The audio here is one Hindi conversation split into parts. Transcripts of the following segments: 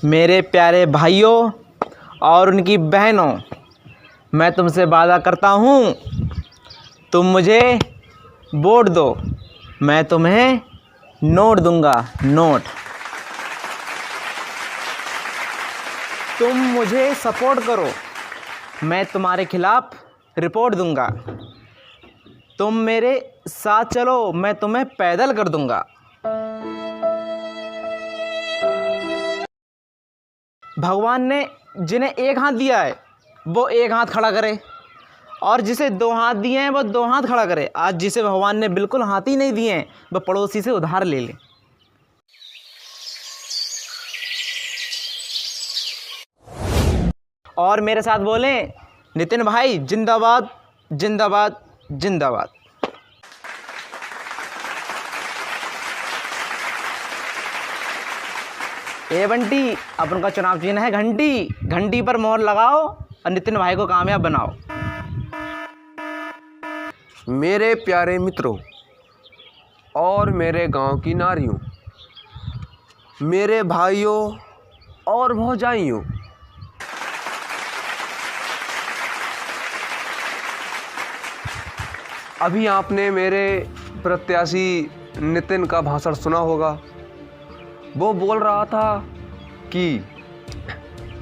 मेरे प्यारे भाइयों और उनकी बहनों, मैं तुमसे वादा करता हूँ, तुम मुझे वोट दो, मैं तुम्हें नोट दूंगा, नोट। तुम मुझे सपोर्ट करो, मैं तुम्हारे खिलाफ रिपोर्ट दूंगा। तुम मेरे साथ चलो, मैं तुम्हें पैदल कर दूंगा। भगवान ने जिन्हें एक हाथ दिया है वो एक हाथ खड़ा करे, और जिसे दो हाथ दिए हैं वो दो हाथ खड़ा करे। आज जिसे भगवान ने बिल्कुल हाथ ही नहीं दिए हैं वो पड़ोसी से उधार ले ले। और मेरे साथ बोलें, नितिन भाई जिंदाबाद, जिंदाबाद, जिंदाबाद। ए बंटी, अपन का चुनाव चिन्ह है घंटी, घंटी पर मोहर लगाओ और नितिन भाई को कामयाब बनाओ। मेरे प्यारे मित्रों और मेरे गांव की नारियों, मेरे भाइयों और भौजाइयों, अभी आपने मेरे प्रत्याशी नितिन का भाषण सुना होगा। वो बोल रहा था कि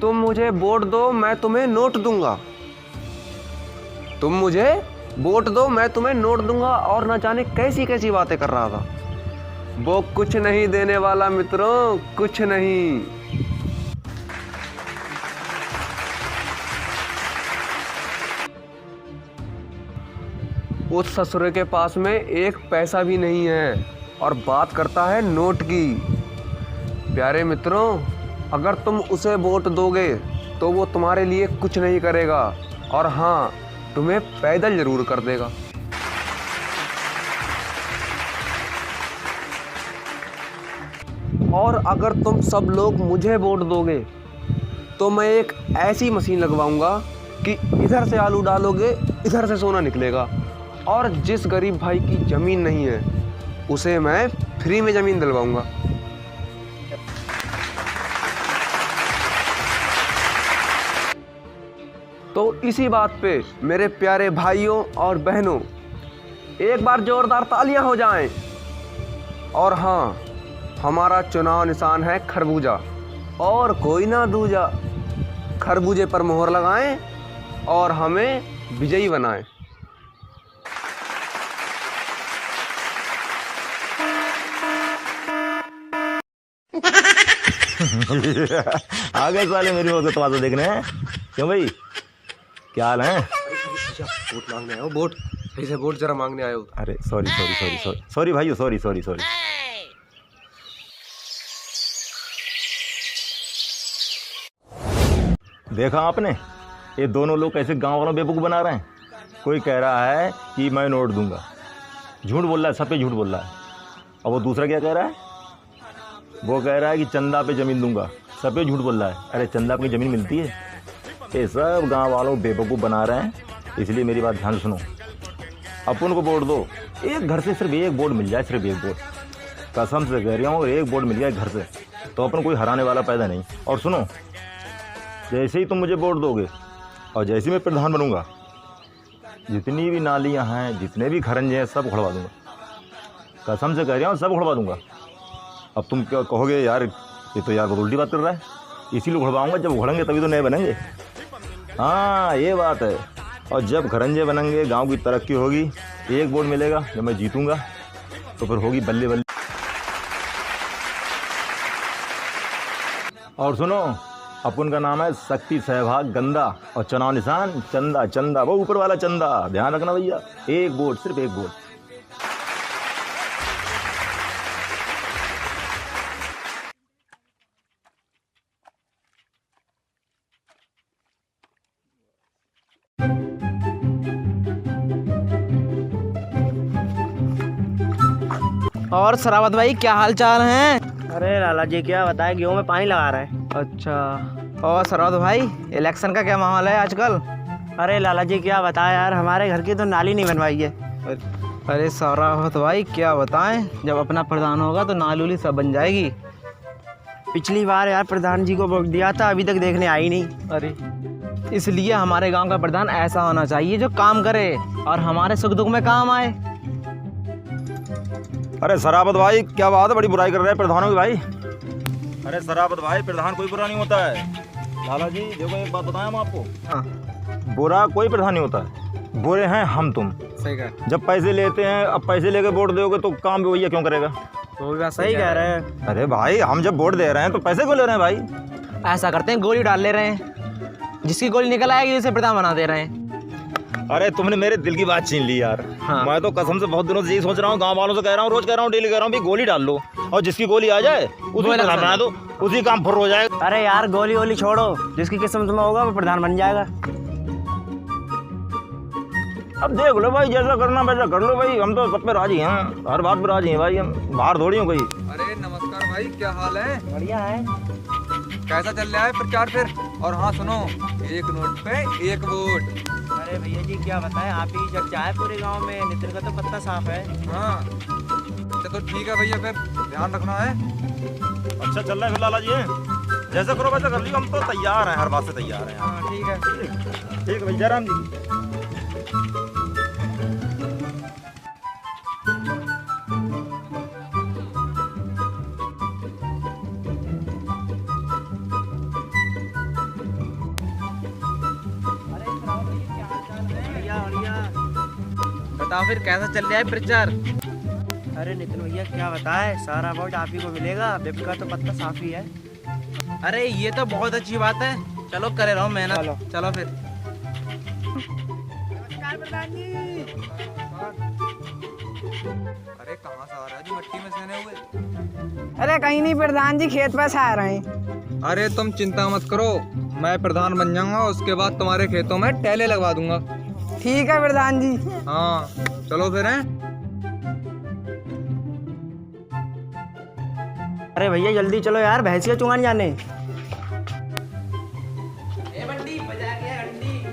तुम मुझे वोट दो, मैं तुम्हें नोट दूंगा। तुम मुझे वोट दो, मैं तुम्हें नोट दूंगा, और ना जाने कैसी कैसी बातें कर रहा था। वो कुछ नहीं देने वाला मित्रों, कुछ नहीं। उस ससुर के पास में एक पैसा भी नहीं है और बात करता है नोट की। प्यारे मित्रों, अगर तुम उसे वोट दोगे तो वो तुम्हारे लिए कुछ नहीं करेगा, और हाँ, तुम्हें पैदल जरूर कर देगा। और अगर तुम सब लोग मुझे वोट दोगे तो मैं एक ऐसी मशीन लगवाऊंगा कि इधर से आलू डालोगे, इधर से सोना निकलेगा। और जिस गरीब भाई की ज़मीन नहीं है उसे मैं फ्री में ज़मीन दिलवाऊंगा। तो इसी बात पे मेरे प्यारे भाइयों और बहनों, एक बार जोरदार तालियां हो जाएं। और हाँ, हमारा चुनाव निशान है खरबूजा, और कोई ना दूजा। खरबूजे पर मोहर लगाएं और हमें विजयी बनाएं। आ गए साले मेरी वक्त तो देखने हैं। क्यों भाई, क्या हाल है? वोट मांगने आए हो? वोट ऐसे वोट जरा मांगने आए हो? अरे sorry sorry sorry sorry sorry भाइयों, सॉरी सॉरी सॉरी। देखा आपने, ये दोनों लोग कैसे गांव वालों बेवकूफ़ बना रहे हैं। कोई कह रहा है कि मैं नोट दूंगा, झूठ बोल रहा है, सब पे झूठ बोल रहा है। और वो दूसरा क्या कह रहा है? वो कह रहा है कि चंदा पे ज़मीन दूंगा, सब पे झूठ बोल रहा है। अरे चंदा पे ज़मीन मिलती है? ये सब गांव वालों बेवकूफ़ बना रहे हैं। इसलिए मेरी बात ध्यान सुनो, अपन को वोट दो। एक घर से सिर्फ एक वोट मिल जाए, सिर्फ एक वोट, कसम से कह रहा हूँ, एक वोट मिल जाए घर से तो अपन कोई हराने वाला पैदा नहीं। और सुनो, जैसे ही तुम मुझे वोट दोगे और जैसे ही मैं प्रधान बनूंगा, जितनी भी नालियाँ हैं, जितने भी खरंजे हैं, सब उखड़वा दूंगा। कसम से कह रहा हूँ, सब उखड़वा दूंगा। अब तुम क्या कहोगे, यार ये तो यार बहुत उल्टी बात कर रहा है। इसीलिए उखड़वाऊंगा, जब उखड़ेंगे तभी तो नए बनेंगे। हाँ, ये बात है। और जब खरंजे बनेंगे, गांव की तरक्की होगी, एक वोट मिलेगा, जब मैं जीतूंगा तो फिर होगी बल्ले बल्ले। और सुनो, अपन का नाम है शक्ति सहभाग गंदा, और चुनाव निशान चंदा। चंदा वो ऊपर वाला चंदा, ध्यान रखना भैया। एक वोट, सिर्फ एक वोट। और सरावत भाई, क्या हाल चाल हैं? अरे लाला जी क्या बताएं, गेहूं में पानी लगा रहे हैं। अच्छा, और सरावत भाई, इलेक्शन का क्या माहौल है आजकल? अरे लाला जी क्या बताएं यार, हमारे घर की तो नाली नहीं बनवाई है। अरे सरावत भाई क्या बताएं, जब अपना प्रधान होगा तो नाली उली सब बन जाएगी। पिछली बार यार प्रधान जी को वोट दिया था, अभी तक देखने आई नहीं। अरे इसलिए हमारे गांव का प्रधान ऐसा होना चाहिए जो काम करे और हमारे सुख दुख में काम आए। अरे सराबत भाई, क्या बात है, बड़ी बुराई कर रहे हैं प्रधानों की भाई। अरे सराबत भाई, प्रधान कोई बुरा नहीं होता है। लाला जी देखो, एक बात बताएं हम आपको, हाँ बुरा कोई प्रधान नहीं होता है, बुरे हैं हम तुम। सही कह जब पैसे लेते हैं, अब पैसे लेके वोट दोगे तो काम भी भैया क्यों करेगा? तो भी बात सही कह रहे हैं। अरे भाई, हम जब वोट दे रहे हैं तो पैसे क्यों ले रहे हैं भाई? ऐसा करते हैं, गोली डाल ले रहे हैं, जिसकी गोली निकल आएगी उसे प्रधान बना दे रहे हैं। अरे तुमने मेरे दिल की बात छीन ली यार। हाँ। मैं तो कसम से बहुत दिनों से यही सोच रहा हूँ, गांव वालों से कह रहा हूँ, रोज कह रहा हूँ, डेली कह रहा हूँ, भाई गोली डाल लो और जिसकी गोली आ जाए उसी गोली प्रधान बना दो, उसी काम फुर हो जाएगा। अरे यार गोली वोली छोड़ो, जिसकी किस्मत में होगा वो प्रधान बन जाएगा। अब देख लो भाई, जैसा करना वैसा कर लो भाई, हम तो सब पे राजी हैं, हर बात पे राजी हैं भाई, हम बाहर थोड़ी हूँ कोई। अरे नमस्कार भाई, क्या हाल है? बढ़िया है। कैसा चल रहा है प्रचार फिर? और हाँ सुनो, एक नोट पे एक वोट। अरे भैया जी क्या बताएं, आप ही चर्चा है पूरे गांव में, नितिन का तो पत्ता साफ है। हाँ अच्छा तो ठीक है भैया, फिर ध्यान रखना है। अच्छा चल रहा है फिर लाला जी, जैसा करो वैसा कर लियो, हम तो तैयार हैं, हर बात से तैयार हैं। हाँ ठीक है। ठीक है भाई, जयराम जी। बढ़िया बढ़िया। बताओ फिर कैसा चल रहा है प्रचार? अरे नितिन भैया क्या बताए, सारा वोट आप ही को मिलेगा, विप का तो पत्ता साफ ही है। अरे ये तो बहुत अच्छी बात है, चलो करे रहो मेहनत। चलो फिर। अरे कहाँ से आ रहा है जी, मट्टी में सने हुए? अरे कहीं नहीं प्रधान जी, खेत पर से आ रहे हैं। अरे तुम चिंता मत करो, मैं प्रधान बन जाऊंगा, उसके बाद तुम्हारे खेतों में टहले लगवा दूंगा। ठीक है प्रधान जी। हाँ चलो फिर हैं। अरे भैया जल्दी चलो यार, भैंसिया चुंगाने जाने। घंटी बजा के घंटी,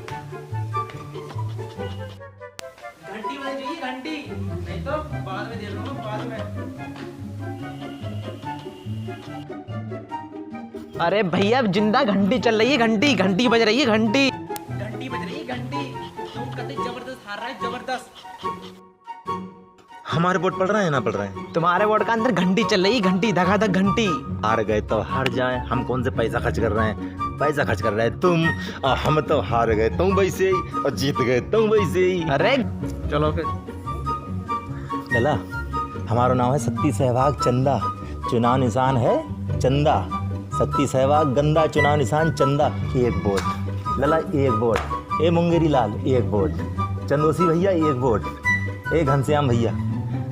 घंटी बज रही है घंटी, नहीं तो बाद में दे दूंगा, बाद में। अरे भैया जिंदा घंटी चल रही है, घंटी घंटी बज रही है, घंटी घंटी बज रही है, घंटी। तुम कतई जबरदस्त हार रहा है, जबरदस्त। हमारे वोट पड़ रहे हैं ना पड़ रहे हैं? तुम्हारे वोट का अंदर घंटी चल रही है, घंटी धकाधक घंटी। हार गए तो हार जाए, हम कौन से पैसा खर्च कर रहे हैं? पैसा खर्च कर रहे हैं तुम, और हम तो हार गए तुम वैसे ही, और जीत गए तुम वैसे ही। अरे चलो फिर। लला, हमारा नाम है सत्ती सहवाग चंदा, चुनाव निशान है चंदा। सत्ती सहवाग गंदा, चुनाव निशान चंदा। एक वोट लला, एक वोट। ए मुंगेरी लाल एक वोट, चंदोसी भैया एक वोट, ए घनश्याम भैया।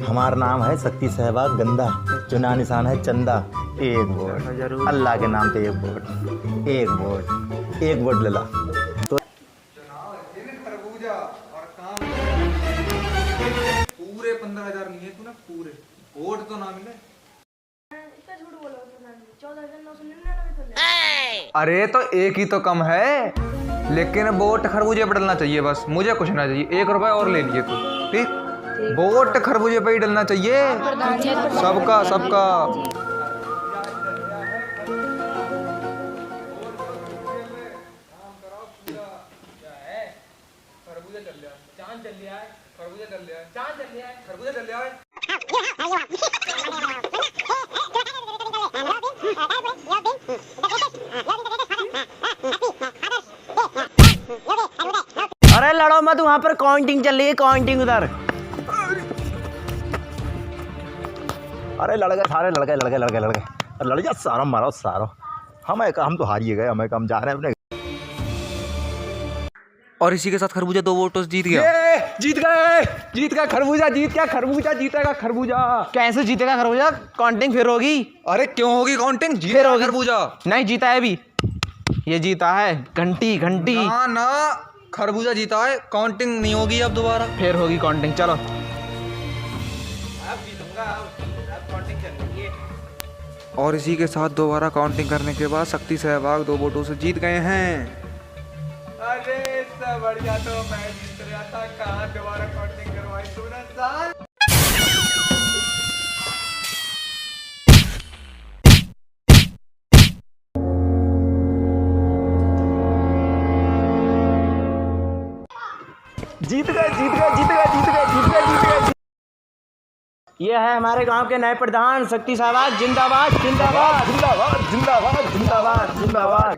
हमारा नाम है शक्ति सहवाग गंदा, चुनाव निशान है चंदा। एक वोट, अल्लाह के नाम पे एक वोट, एक वोट, एक वोट लला। तो खरबूजा और काम पूरे 15,000 लिए तूने, पूरे वोट तो ना मिले। अरे तो एक ही तो कम है, लेकिन वोट खरबूजे पे डलना चाहिए बस, मुझे कुछ ना चाहिए। 1 रुपया और ले लिए तू, ठीक? वोट खरबूजे पे ही डलना चाहिए, सबका सबका। अरे लड़ो मत, वहाँ पर काउंटिंग चल रही है, काउंटिंग उधर। अरे लड़ गए सारे, लड़ गए लड़ गए लड़ गए लड़ गए, लड़ जा सारा मारो सारो। हम तो हारिए गए, हम जा रहे हैं अपने। और इसी के साथ खरबूजा 2 वोटों से जीत गया। जीत गए खरबूजा, जीत गया खरबूजा, जीतेगा खरबूजा। कैसे जीतेगा खरबूजा? काउंटिंग फिर होगी। अरे क्यों होगी काउंटिंग? फिर होगी खरबूजा नहीं जीता है अभी, ये जीता है। घंटी घंटी ना ना, खरबूजा जीता है, काउंटिंग नहीं होगी अब दोबारा। फिर होगी काउंटिंग। चलो और इसी के साथ दोबारा काउंटिंग करने के बाद शक्ति सहवाग 2 वोटों से जीत गए हैं। अरे इससे बढ़िया तो मैं जीत रहा था, कहाँ दोबारा काउंटिंग करवाई तूने साल। जीत गए जीत गए जीत गए जीत गए जीत गए जीत गए। ये है हमारे गांव के नए प्रधान शक्ति साहब, जिंदाबाद जिंदाबाद जिंदाबाद जिंदाबाद जिंदाबाद जिंदाबाद।